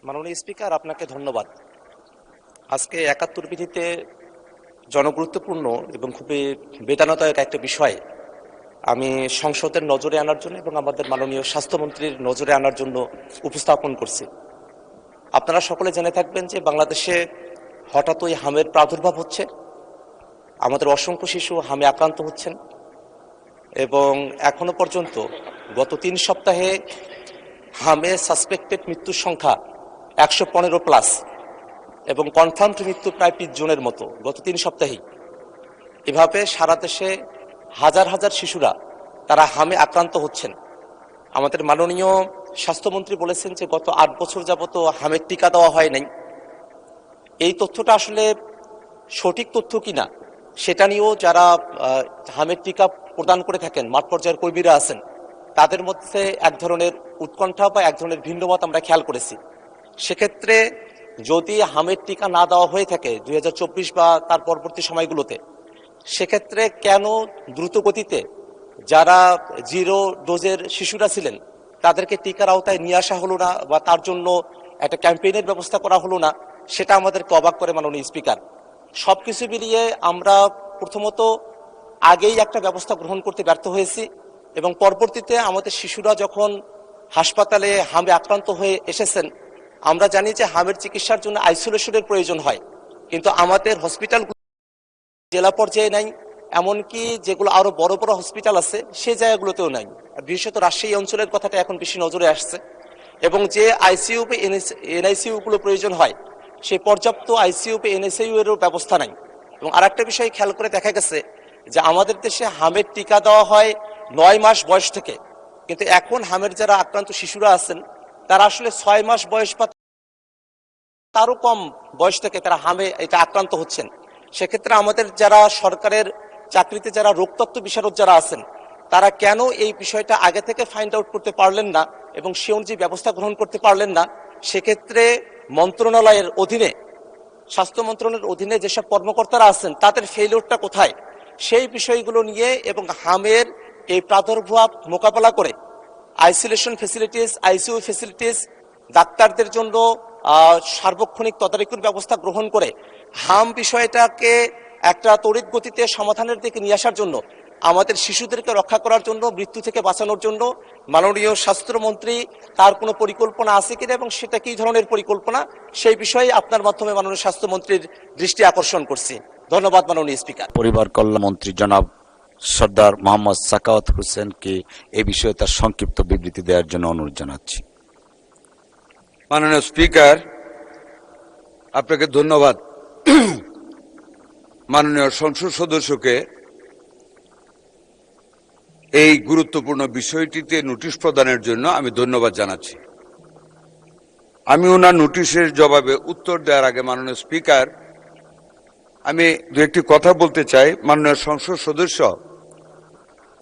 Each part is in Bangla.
মাননীয় স্পিকার, আপনাকে ধন্যবাদ। আজকে ৭১ বিধিতে জনগুরুত্বপূর্ণ এবং খুবই বেদনাদায়ক একটা বিষয় আমি সংসদের নজরে আনার জন্য এবং আমাদের মাননীয় স্বাস্থ্যমন্ত্রীর নজরে আনার জন্য উপস্থাপন করছি। আপনারা সকলে জেনে থাকবেন যে বাংলাদেশে হঠাৎই হামের প্রাদুর্ভাব হচ্ছে। আমাদের অসংখ্য শিশু হামে আক্রান্ত হচ্ছেন এবং এখনো পর্যন্ত গত ৩ সপ্তাহে হামে সাসপেক্টেড মৃত্যুর সংখ্যা ১১৫+ এবং কনফার্মড মৃত্যু প্রায় ২৫ জনের মতো গত ৩ সপ্তাহেই। এভাবে সারা দেশে হাজার হাজার শিশুরা তারা হামে আক্রান্ত হচ্ছেন। আমাদের মাননীয় স্বাস্থ্যমন্ত্রী বলেছেন যে গত ৮ বছর যাবত হামের টিকা দেওয়া হয় নাই। এই তথ্যটা আসলে সঠিক তথ্য কিনা সেটা নিয়েও যারা হামের টিকা প্রদান করে থাকেন, মাঠ পর্যায়ের কর্মীরা আছেন, তাদের মধ্যে এক ধরনের উৎকণ্ঠা বা এক ধরনের ভিন্নমত আমরা খেয়াল করেছি। সেক্ষেত্রে যদি হামের টিকা না দেওয়া হয়ে থাকে ২০২৪ বা তার পরবর্তী সময়গুলোতে, সেক্ষেত্রে কেন দ্রুত গতিতে যারা 0 ডোজের শিশুরা ছিলেন তাদেরকে টিকার আওতায় নিয়ে আসা হলো না বা তার জন্য একটা ক্যাম্পেইনের ব্যবস্থা করা হলো না, সেটা আমাদেরকে অবাক করে মাননীয় স্পিকার। সবকিছু মিলিয়ে আমরা প্রথমত আগেই একটা ব্যবস্থা গ্রহণ করতে ব্যর্থ হয়েছি এবং পরবর্তীতে আমাদের শিশুরা যখন হাসপাতালে হামে আক্রান্ত হয়ে এসেছেন, আমরা জানি যে হামের চিকিৎসার জন্য আইসোলেশনের প্রয়োজন হয়, কিন্তু আমাদের হসপিটাল জেলা পর্যায়ে নাই, এমনকি যেগুলো আরো বড় বড় হসপিটাল আছে সেই জায়গাগুলোতেও নাই। বিশেষত রাজশাহী অঞ্চলের কথাটা এখন বেশি নজরে আসছে এবং যে আইসিইউ বা এনআইসিইউ গুলো প্রয়োজন হয় সেই পর্যাপ্ত আইসিইউ বা এনআইসিইউ এরও ব্যবস্থা নাই। এবং আরেকটা বিষয় খেয়াল করে দেখা গেছে যে আমাদের দেশে হামের টিকা দেওয়া হয় ৯ মাস বয়স থেকে, কিন্তু এখন হামের যারা আক্রান্ত শিশুরা আছেন তারা আসলে ৬ মাস বয়স বা তারও কম বয়স থেকে তারা হামে এটা আক্রান্ত হচ্ছেন। সেক্ষেত্রে আমাদের যারা সরকারের চাকরিতে যারা রোগতত্ত্ব বিশারদ যারা আছেন তারা কেন এই বিষয়টা আগে থেকে ফাইন্ড আউট করতে পারলেন না এবং সে অনুযায়ী ব্যবস্থা গ্রহণ করতে পারলেন না। সেক্ষেত্রে মন্ত্রণালয়ের অধীনে, স্বাস্থ্য মন্ত্রণালয়ের অধীনে যেসব কর্মকর্তারা আছেন তাদের ফেইলিওরটা কোথায়, সেই বিষয়গুলো নিয়ে এবং হামের এই প্রাদুর্ভাব মোকাবেলা করে আইসোলেশন ফেসিলিটিস, আইসিইউ ফেসিলিটিস, ডাক্তারদের জন্য সার্বক্ষণিক তদারকির ব্যবস্থা গ্রহণ করে হাম বিষয়টাকে একটা তড়িৎ গতিতে সমাধানের দিকে নিয়ে আসার জন্য, আমাদের শিশুদেরকে রক্ষা করার জন্য, মৃত্যু থেকে বাঁচানোর জন্য মাননীয় স্বাস্থ্যমন্ত্রী তার কোনো পরিকল্পনা আছে কিনা এবং সেটা কি ধরনের পরিকল্পনা, সেই বিষয়ে আপনার মাধ্যমে মাননীয় স্বাস্থ্যমন্ত্রীর দৃষ্টি আকর্ষণ করছি। ধন্যবাদ মাননীয় স্পিকার। পরিবার কল্যাণ মন্ত্রী জনাব সর্দার মোহাম্মদ সাখাওয়াত হোসেনকে এ বিষয়ে তার সংক্ষিপ্ত বিবৃতি দেওয়ার জন্য অনুরোধ জানাচ্ছি। মাননীয় স্পিকার, আপনাকে ধন্যবাদ। মাননীয় সংসদ সদস্যকে এই গুরুত্বপূর্ণ বিষয়টিতে নোটিশ প্রদানের জন্য আমি ধন্যবাদ জানাচ্ছি। আমি ওনার নোটিশের জবাবে উত্তর দেওয়ার আগে মাননীয় স্পিকার, আমি দু একটি কথা বলতে চাই। মাননীয় সংসদ সদস্য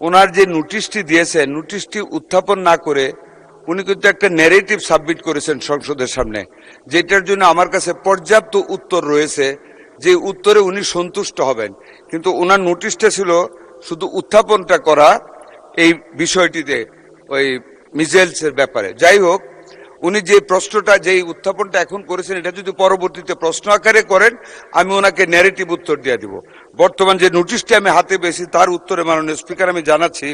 ওনার যে নোটিশটি দিয়েছেন, নোটিশটি উত্থাপন না করে উনি কিন্তু একটা ন্যারেটিভ সাবমিট করেছেন সংসদের সামনে, যেটার জন্য আমার কাছে পর্যাপ্ত উত্তর রয়েছে, যে উত্তরে উনি সন্তুষ্ট হবেন। কিন্তু ওনার নোটিশটা ছিল শুধু উত্থাপনটা করা এই বিষয়টিতে, ওই মিজেলসের ব্যাপারে। যাই হোক, উনি যে প্রশ্নটা, যেই উত্থাপনটা এখন করেছেন, এটা যদি পরবর্তীতে প্রশ্ন আকারে করেন আমি ওনাকে ন্যারেটিভ উত্তর দিয়ে দিব। বর্তমান যে নোটিশটি আমি হাতে পেয়েছি তার উত্তরে মাননীয় স্পিকার আমি জানাচ্ছি,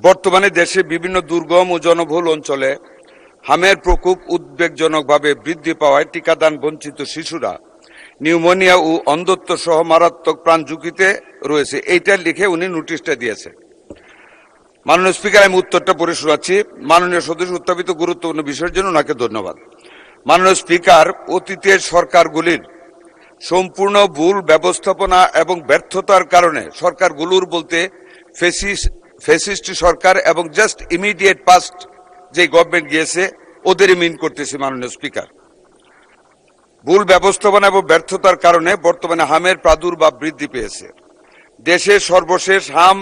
বর্তমানে দেশে বিভিন্ন দুর্গম ও জনবহুল অঞ্চলে হামের প্রকোপ উদ্বেগজনকভাবে বৃদ্ধি পাওয়ায় টিকাদান বঞ্চিত শিশুরা নিউমোনিয়া ও অন্ধত্ব সহ মারাত্মক প্রাণ ঝুঁকিতে রয়েছে। এইটা লিখে উনি নোটিশটা দিয়েছে। মাননীয় স্পিকার, আমি উত্তরটা পড়ে শোনাচ্ছি। মাননীয় সদস্য উত্থাপিত গুরুত্বপূর্ণ বিষয়ের জন্য ওনাকে ধন্যবাদ। মাননীয় স্পিকার, অতীতের সরকারগুলির সম্পূর্ণ ভুল ব্যবস্থাপনা এবং ব্যর্থতার কারণে, সরকারগুলোর বলতে ফ্যাসিস্ট সরকার এবং জাস্ট ইমিডিয়েট পাস্ট যে গভর্নমেন্ট গিয়েছে ওদেরই মিন করতেছি। মাননীয় স্পিকার, ভুল ব্যবস্থাপনা এবং ব্যর্থতার কারণে বর্তমানে হামের প্রাদুর্ভাব বৃদ্ধি পেয়েছে। দেশের সর্বশেষ হাম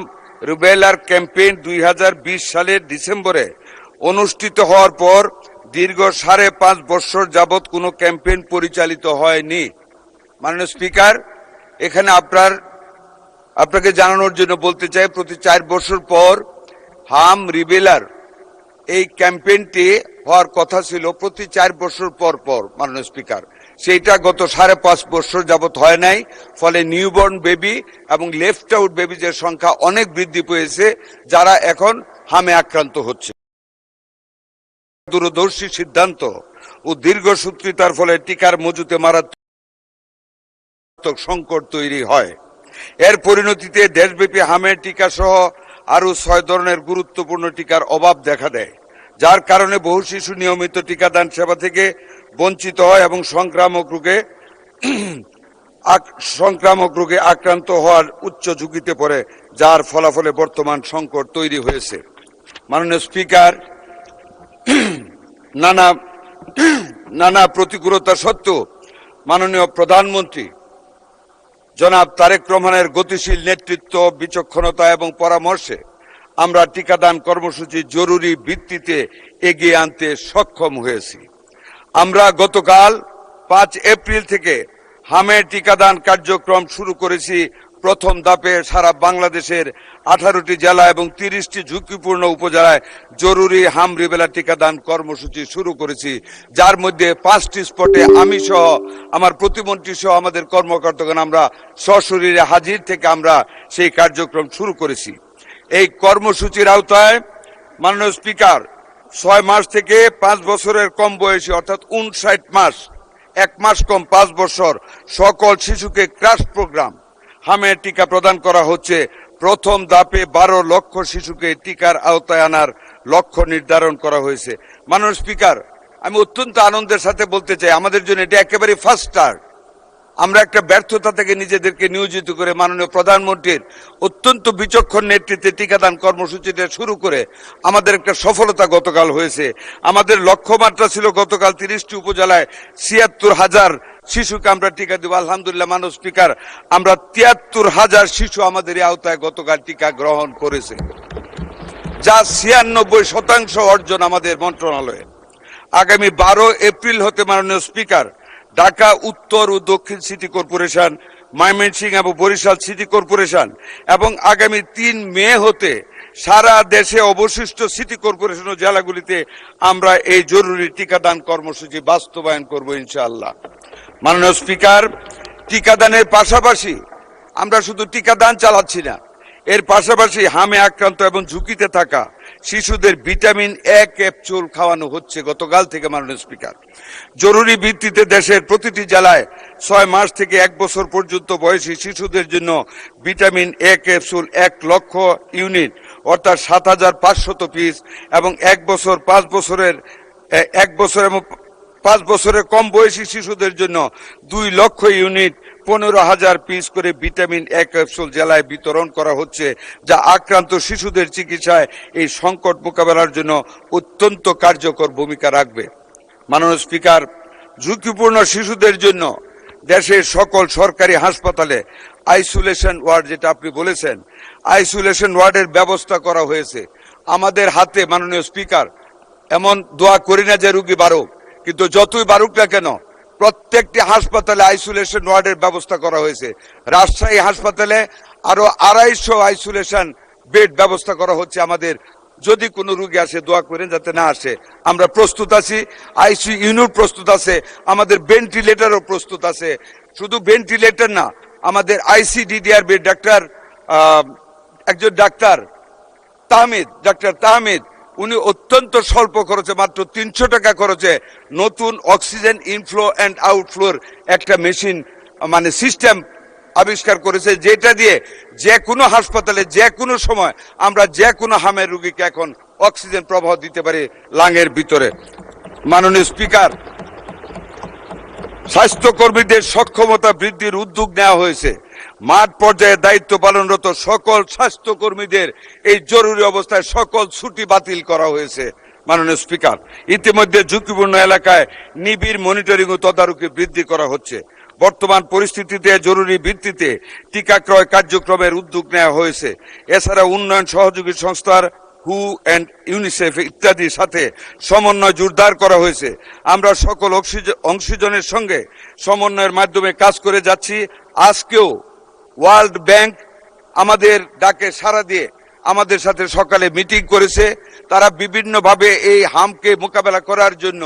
রুবেলার ক্যাম্পেইন 2020 সালের ডিসেম্বরে অনুষ্ঠিত হওয়ার পর দীর্ঘ 5.5 বছর যাবৎ কোনো ক্যাম্পেইন পরিচালিত হয়নি। মাননীয় স্পিকার, এখানে আপনাকে জানানোর জন্য বলতে চাই, প্রতি 4 বছর পর হাম রিবেলার এই ক্যাম্পেইনটি হওয়ার কথা ছিল প্রতি 4 বছর পর পর, মাননীয় স্পিকার। সেইটা গত 5.5 বছর যাবত হয় নাই, ফলে নিউবর্ন বেবি এবং লেফট আউট বেবিজের সংখ্যা অনেক বৃদ্ধি পেয়েছে, যারা এখন হামে আক্রান্ত হচ্ছে। দূরদর্শী সিদ্ধান্ত ও দীর্ঘসূত্রিতার ফলে টিকার মজুতে মারাত্মক সংকট তৈরি হয়। এর পরিণতিতে দেশব্যাপী হামের টিকা সহ আরো 6 ধরনের গুরুত্বপূর্ণ টিকার অভাব দেখা দেয়, যার কারণে বহু শিশু নিয়মিত টিকাদান সেবা থেকে বঞ্চিত হয় এবং সংক্রামক রোগে আক্রান্ত হওয়ার উচ্চ ঝুঁকিতে পড়ে, যার ফলাফলে বর্তমান সংকট তৈরি হয়েছে। মাননীয় স্পিকার, নানা প্রতিকূলতা সত্ত্বেও মাননীয় প্রধানমন্ত্রী জনাব তারেক রহমানের গতিশীল নেতৃত্ব, বিচক্ষণতা এবং পরামর্শে আমরা টিকাদান কর্মসূচি জরুরি ভিত্তিতে এগিয়ে আনতে সক্ষম হয়েছি। আমরা গতকাল 5 এপ্রিল থেকে হামের টিকাদান কার্যক্রম শুরু করেছি। প্রথম ধাপে সারা বাংলাদেশের 18টি জেলা এবং 30টি ঝুঁকিপূর্ণ উপজেলায় জরুরি হাম রিবেলা টিকাদান কর্মসূচি শুরু করেছি, যার মধ্যে 5টি স্পটে আমি সহ আমার প্রতিমন্ত্রী সহ আমাদের কর্মকর্তাগণ আমরা সশরীরে হাজির থেকে আমরা সেই কার্যক্রম শুরু করেছি। এই কর্মসূচির আওতায় মাননীয় স্পিকার 6 মাস থেকে 5 বছরের কম বয়সী অর্থাৎ 59 মাস, 1 মাস কম 5 বছর সকল শিশুকে ক্রাশ প্রোগ্রাম হামের টিকা প্রদান করা হচ্ছে। প্রথম ধাপে 12 লক্ষ শিশুকে টিকার আওতায় আনার লক্ষ্য নির্ধারণ করা হয়েছে। মাননীয় স্পিকার, আমি অত্যন্ত আনন্দের সাথে বলতে চাই, আমাদের জন্য এটা একেবারে ফার্স্ট স্টার্ট। আমরা একটা ব্যর্থতা থেকে নিজেদেরকে নিয়োজিত করে মাননীয় প্রধানমন্ত্রীর অত্যন্ত বিচক্ষণ নেতৃত্বে টিকাদান কর্মসূচিটা শুরু করে আমাদের একটা সফলতা গতকাল হয়েছে। আমাদের লক্ষ্যমাত্রা ছিল গতকাল 30টি উপজেলায় 76,000 শিশুকে আমরা টিকা দেব। আলহামদুলিল্লাহ মাননীয় স্পিকার, আমরা 73,000 শিশু আমাদের এই আওতায় গতকাল টিকা গ্রহণ করেছে, যা 96% অর্জন আমাদের মন্ত্রণালয়ে। আগামী 12 এপ্রিল হতে মাননীয় স্পিকার ঢাকা উত্তর ও দক্ষিণ সিটি কর্পোরেশন, ময়মনসিংহ এবং বরিশাল সিটি কর্পোরেশন এবং আগামী 3 মে হতে সারা দেশে অবশিষ্ট সিটি কর্পোরেশন ও জেলাগুলিতে আমরা এই জরুরি টিকাদান কর্মসূচি বাস্তবায়ন করব ইনশাআল্লাহ। মাননীয় স্পিকার, টিকাদানের পাশাপাশি আমরা শুধু টিকাদান চালাচ্ছি না, এর পাশাপাশি হামে আক্রান্ত এবং ঝুঁকিতে থাকা শিশুদের ভিটামিন এ ক্যাপসুল খাওয়ানো হচ্ছে গতকাল থেকে। মাননীয় স্পিকার, জরুরি ভিত্তিতে দেশের প্রতিটি জেলায় 6 মাস থেকে 1 বছর পর্যন্ত বয়সী শিশুদের জন্য ভিটামিন এ ক্যাপসুল 1 লক্ষ ইউনিট অর্থাৎ 7,500 পিস এবং 1 বছর এবং 5 বছরের কম বয়সী শিশুদের জন্য 2 লক্ষ ইউনিট 15,000 পিস করে ভিটামিন এ ক্যাপসুল জেলায় বিতরণ করা হচ্ছে, যা আক্রান্ত শিশুদের চিকিৎসায় এই সংকট মোকাবেলার জন্য অত্যন্ত কার্যকর ভূমিকা রাখবে। মাননীয় স্পিকার, ঝুঁকিপূর্ণ শিশুদের জন্য দেশের সকল সরকারি হাসপাতালে আইসোলেশন ওয়ার্ড, যেটা আপনি বলেছেন, আইসোলেশন ওয়ার্ডের ব্যবস্থা করা হয়েছে। আমাদের হাতে মাননীয় স্পিকার, এমন দোয়া করি না যে রোগী বাড়ুক, কিন্তু যতই বাড়ুক না কেন প্রত্যেকটি হাসপাতালে আইসোলেশন ওয়ার্ডের ব্যবস্থা করা হয়েছে। রাজশাহী হাসপাতালে আরো 250 আইসোলেশন বেড ব্যবস্থা করা হচ্ছে। আমাদের যদি কোনো রোগী আসে, দোয়া করেন যাতে না আসে, আমরা প্রস্তুত আছি। আইসিইউ ইউনিট প্রস্তুত আছে, আমাদের ভেন্টিলেটরও প্রস্তুত আছে। শুধু ভেন্টিলেটর না, আমাদের আইসিডিডিআর বেড একজন ডাক্তার তাহমিদ উনি অত্যন্ত স্বল্প খরচে, মাত্র 300 টাকা খরচে নতুন অক্সিজেন ইনফ্লো অ্যান্ড আউটফ্লোর একটা মেশিন সিস্টেম আবিষ্কার করেছে, যেটা দিয়ে যে কোনো হাসপাতালে যে কোনো সময় আমরা যে কোনো হামের রোগীকে এখন অক্সিজেন প্রবাহ দিতে পারি লাঙের ভিতরে। মাননীয় স্পিকার, স্বাস্থ্যকর্মীদের সক্ষমতা বৃদ্ধির উদ্যোগ নেওয়া হয়েছে। মাঠ পর্যায়ে দায়িত্ব পালনরত সকল স্বাস্থ্যকর্মীদের এই জরুরি অবস্থায় সকল ছুটি বাতিল করা হয়েছে। মাননীয় স্পিকার, ইতিমধ্যে ঝুঁকিপূর্ণ এলাকায় নিবিড় মনিটরিং ও তদারকি বৃদ্ধি করা হচ্ছে। বর্তমান পরিস্থিতিতে জরুরি ভিত্তিতে টিকা ক্রয় কার্যক্রমের উদ্যোগ নেওয়া হয়েছে। এছাড়া উন্নয়ন সহযোগী সংস্থার হু অ্যান্ড ইউনিসেফ ইত্যাদির সাথে সমন্বয় জোরদার করা হয়েছে। আমরা সকল অংশীজনের সঙ্গে সমন্বয়ের মাধ্যমে কাজ করে যাচ্ছি। আজকেও ওয়ার্ল্ড ব্যাংক আমাদের ডাকে সাড়া দিয়ে আমাদের সাথে সকালে মিটিং করেছে। তারা বিভিন্নভাবে এই হামকে মোকাবেলা করার জন্য,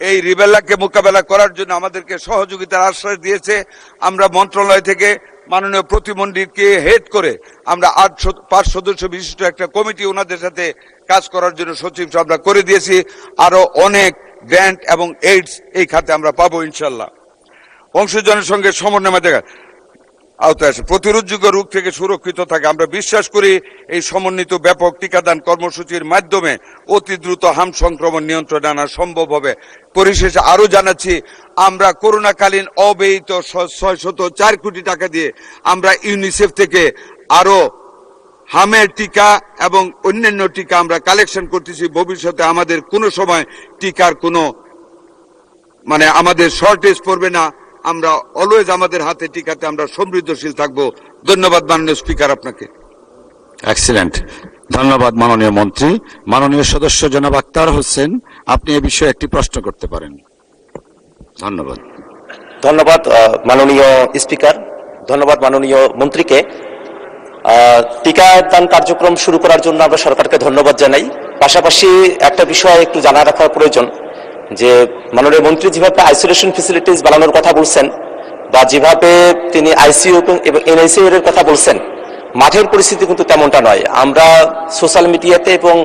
এই রিবেলাকে মোকাবেলা করার জন্য আমাদেরকে সহযোগিতার আশ্বাস দিয়েছে। আমরা মন্ত্রণালয় থেকে মাননীয় প্রতিমন্ত্রীকে হেড করে আমরা 5 সদস্য বিশিষ্ট একটা কমিটি ওনাদের সাথে কাজ করার জন্য সচিব আমরা করে দিয়েছি। আরো অনেক গ্র্যান্ট এবং এইডস এই খাতে আমরা পাবো ইনশাল্লাহ। অংশজনের সঙ্গে সমন্বয় দেখা আওতায় আসে, প্রতিরোধযোগ্য রোগ থেকে সুরক্ষিত থাকে। আমরা বিশ্বাস করি এই সমন্বিত ব্যাপক টিকাদান কর্মসূচির মাধ্যমে অতি দ্রুত হাম সংক্রমণ নিয়ন্ত্রণে আনা সম্ভব হবে। পরিশেষে আরো জানাচ্ছি, আমরা করোনাকালীন অব্যয়িত 604 কোটি টাকা দিয়ে আমরা ইউনিসেফ থেকে আরো হামের টিকা এবং অন্যান্য টিকা আমরা কালেকশন করতেছি। ভবিষ্যতে আমাদের কোনো সময় টিকার কোনো আমাদের শর্টেজ পড়বে না। আমরা অলওয়েজ আমাদের হাতে টিকাতে আমরা সমৃদ্ধশীল থাকবো। ধন্যবাদ মাননীয় স্পিকার আপনাকে। এক্সিলেন্ট, ধন্যবাদ মাননীয় মন্ত্রী। মাননীয় সদস্য জনাব আক্তার হোসেন, আপনি এ বিষয়ে একটি প্রশ্ন করতে পারেন। ধন্যবাদ। ধন্যবাদ মাননীয় স্পিকার, ধন্যবাদ মাননীয় মন্ত্রীকে। টিকাদান কার্যক্রম শুরু করার জন্য আমরা সরকারকে ধন্যবাদ জানাই। পাশাপাশি একটা বিষয় একটু জানা রাখার প্রয়োজন যে মাননীয় মন্ত্রী যেভাবে আইসোলেশন ফেসিলিটিস বানানোর কথা বলছেন বা যেভাবে তিনি আইসিইউ এবং এনআইসিইউ এর কথা বলছেন, মাঠের পরিস্থিতি কিন্তু তেমনটা নয়। আমরা সোশ্যাল মিডিয়াতে এবং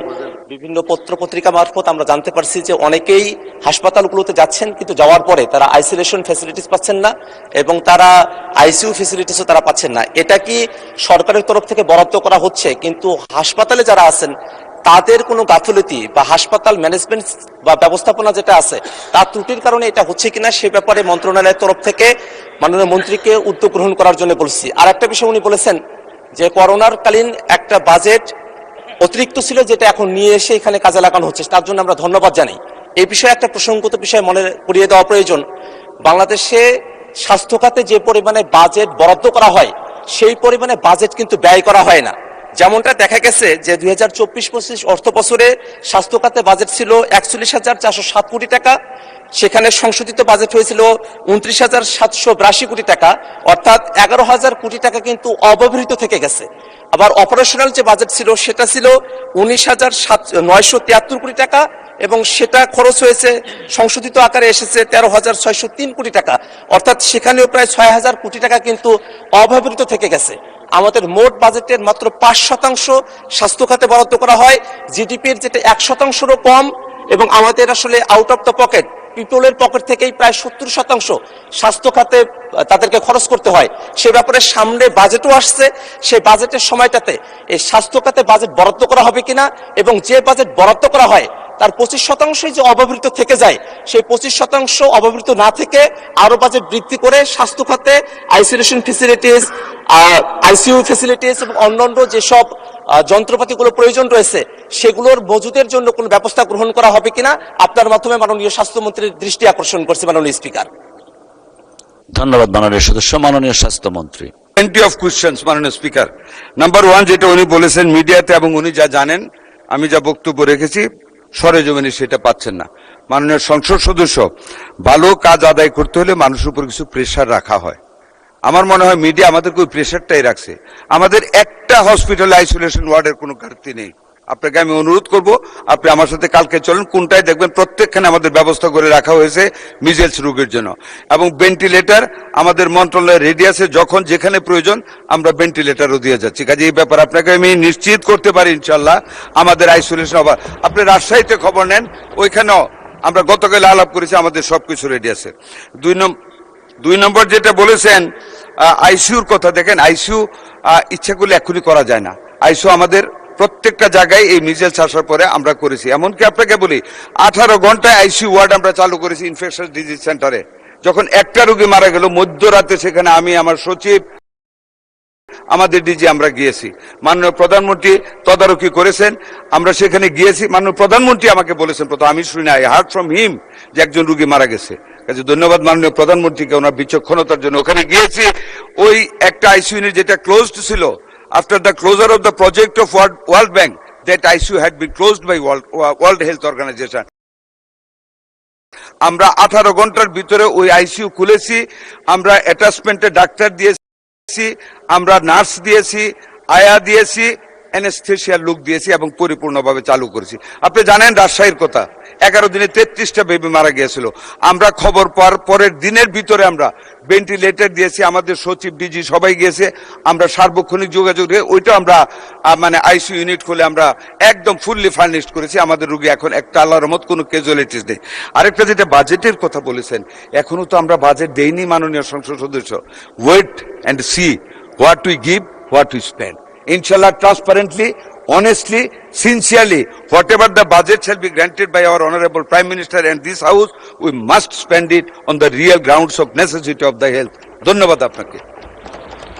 বিভিন্ন পত্র পত্রিকা মারফত আমরা জানতে পারছি যে অনেকেই হাসপাতালগুলোতে যাচ্ছেন, কিন্তু যাওয়ার পরে তারা আইসোলেশন ফেসিলিটিস পাচ্ছেন না এবং তারা আইসিইউ ফেসিলিটিসও তারা পাচ্ছেন না। এটা কি সরকারের তরফ থেকে বরাদ্দ করা হচ্ছে, কিন্তু হাসপাতালে যারা আছেন তাদের কোনো গাফিলতি বা হাসপাতাল ম্যানেজমেন্ট বা ব্যবস্থাপনা যেটা আছে তার ত্রুটির কারণে এটা হচ্ছে কিনা সে ব্যাপারে মন্ত্রণালয়ের তরফ থেকে মাননীয় মন্ত্রীকে উদ্যোগ গ্রহণ করার জন্য বলছি। আর একটা বিষয় উনি বলেছেন যে করোনার কালীন একটা বাজেট অতিরিক্ত ছিল, যেটা এখন নিয়ে এসে এখানে কাজে লাগানো হচ্ছে, তার জন্য আমরা ধন্যবাদ জানাই। এই বিষয়ে একটা প্রসঙ্গত বিষয় মনে করিয়ে দেওয়া প্রয়োজন। বাংলাদেশে স্বাস্থ্য খাতে যে পরিমাণে বাজেট বরাদ্দ করা হয় সেই পরিমাণে বাজেট কিন্তু ব্যয় করা হয় না। যেমনটা দেখা গেছে যে 2024-25 অর্থ বছরে স্বাস্থ্য খাতে বাজেট ছিল 41,407 কোটি টাকা, সেখানে সংশোধিত বাজেট হয়েছিল 29,782 কোটি টাকা, অর্থাৎ 11,000 কোটি টাকা কিন্তু অব্যবহৃত থেকে গেছে। আবার অপারেশনাল যে বাজেট ছিল সেটা ছিল 19,973 কোটি টাকা এবং সেটা খরচ হয়েছে সংশোধিত আকারে এসেছে 13,603 কোটি টাকা, অর্থাৎ সেখানেও প্রায় 6,000 কোটি টাকা কিন্তু অব্যবহৃত থেকে গেছে। আমাদের মোট বাজেটের মাত্র 5% স্বাস্থ্য খাতে বরাদ্দ করা হয়, জিডিপির যেটা 1%-রও কম, এবং আমাদের আসলে আউট অফ দ্য পকেট, পিপলের পকেট থেকেই প্রায় 70% স্বাস্থ্য খাতে তাদেরকে খরচ করতে হয়। সে ব্যাপারে সামনে বাজেটও আসছে, সেই বাজেটের সময়টাতে এই স্বাস্থ্য খাতে বাজেট বরাদ্দ করা হবে কিনা, এবং যে বাজেট বরাদ্দ করা হয় তার 25% যে অব্যবহৃত থেকে যায়, সেই 25% অব্যবহৃত না থেকে আরো বাজেট বৃদ্ধি করে স্বাস্থ্য খাতে আইসোলেশন ফেসিলিটিস, আইসিইউ ফেসিলিটিস এবং অন্যান্য যেসব যন্ত্রপাতিগুলো প্রয়োজন রয়েছে সেগুলোর মজুদের জন্য কোনো ব্যবস্থা গ্রহণ করা হবে কিনা আপনার মাধ্যমে মাননীয় স্বাস্থ্যমন্ত্রীর দৃষ্টি আকর্ষণ করছে মাননীয় স্পিকার। ধন্যবাদ মাননীয় সদস্য। মাননীয় স্বাস্থ্যমন্ত্রী। প্লেন্টি অফ কোয়েশ্চেন্স মাননীয় স্পিকার। নাম্বার 1 যেটা উনি বলেছেন মিডিয়াতে, এবং উনি যা জানেন, আমি যা বক্তব্য রেখেছি সরেজমিনে সেটা পাচ্ছেন না। মাননীয় সংসদ সদস্য, ভালো কাজ আদায় করতে হলে মানুষের উপর কিছু প্রেশার রাখা হয়। আমার মনে হয় মিডিয়া আমাদেরকে ওই প্রেশারটাই রাখছে। আমাদের একটা হসপিটালে আইসোলেশন ওয়ার্ডের কোনো ঘাটতি নেই। আপনাকে আমি অনুরোধ করব, আপনি আমার সাথে কালকে চলেন, কোনটায় দেখবেন প্রত্যেকখানে আমাদের ব্যবস্থা করে রাখা হয়েছে মিজেলস রোগের জন্য, এবং ভেন্টিলেটর আমাদের মন্ত্রণালয়ের রেডি আছে, যখন যেখানে প্রয়োজন আমরা ভেন্টিলেটরও দিয়ে যাচ্ছি। কাজে এই ব্যাপার আপনাকে আমি নিশ্চিত করতে পারি ইনশাল্লাহ আমাদের আইসোলেশন হবে। আপনি রাজশাহীতে খবর নেন, ওইখানেও আমরা গতকাল আলাপ করেছি, আমাদের সবকিছু রেডি আছে। 2 নম্বর যেটা বলেছেন আইসিইউর কথা, দেখেন আইসিইউ ইচ্ছা করলে এখনই করা যায় না। আইসিইউ আমাদের প্রত্যেকটা জায়গায় এই মিজেলস আসার পরে আমরা করেছি। এমনকি আপনাকে বলি 18 ঘন্টায় আইসিইউ ওয়ার্ড আমরা চালু করেছি ইনফেকশাস ডিজিজ সেন্টারে। যখন একটা রোগী মারা গেল মধ্যরাতে, সেখানে আমি, আমার সচিব, আমাদের ডিজি আমরা গিয়েছি। মাননীয় প্রধানমন্ত্রী তদারকি করেছেন, আমরা সেখানে গিয়েছি। মাননীয় প্রধানমন্ত্রী আমাকে বলেছেন, প্রথম আমি শুনি, আই হার্ড ফ্রম হিম যে একজন রোগী মারা গেছে। কাজে ধন্যবাদ মাননীয় প্রধানমন্ত্রীকে ওনার বিচক্ষণতার জন্য। ওখানে গিয়েছি, ওই একটা আইসিইউ ইউনিট যেটা ক্লোজড ছিল, after the closure of the project of World Bank, that ICU had been closed by World Health Organization. আমরা 18 ঘন্টার ভিতরে ওই আইসিইউ খুলেছি, আমরা অ্যাটাচমেন্টে ডাক্তার দিয়েছি, আমরা নার্স দিয়েছি, আয়া দিয়েছি, অ্যানেস্থেশিয়ার লুক দিয়েছি এবং পরিপূর্ণভাবে চালু করেছি। আপনি জানেন রাজশাহীর কথা, 11 দিনে 33টা বেবি মারা গিয়েছিল। আমরা খবর পাওয়ার পরের দিনের ভিতরে আমরা ভেন্টিলেটর দিয়েছি, আমাদের সচিব ডিজি সবাই গিয়েছে, আমরা সার্বক্ষণিক যোগাযোগ রেখে ওইটা আমরা মানে আইসিইউ ইউনিট খুলে আমরা একদম ফুললি ফার্নিশড করেছি। আমাদের রোগী এখন একটা আল্লাহর রহমত কোনো ক্যাজুয়ালিটিস নেই। আরেকটা যেটা বাজেটের কথা বলেছেন, এখনো তো আমরা বাজেট দেইনি মাননীয় সংসদ সদস্য। Wait and see what we give, what we spend. Inshallah, transparently, honestly, sincerely, whatever the budget shall be granted by our Honorable Prime Minister and this House, we must spend it on the real grounds of necessity of the health. ধন্যবাদ আপনাকে।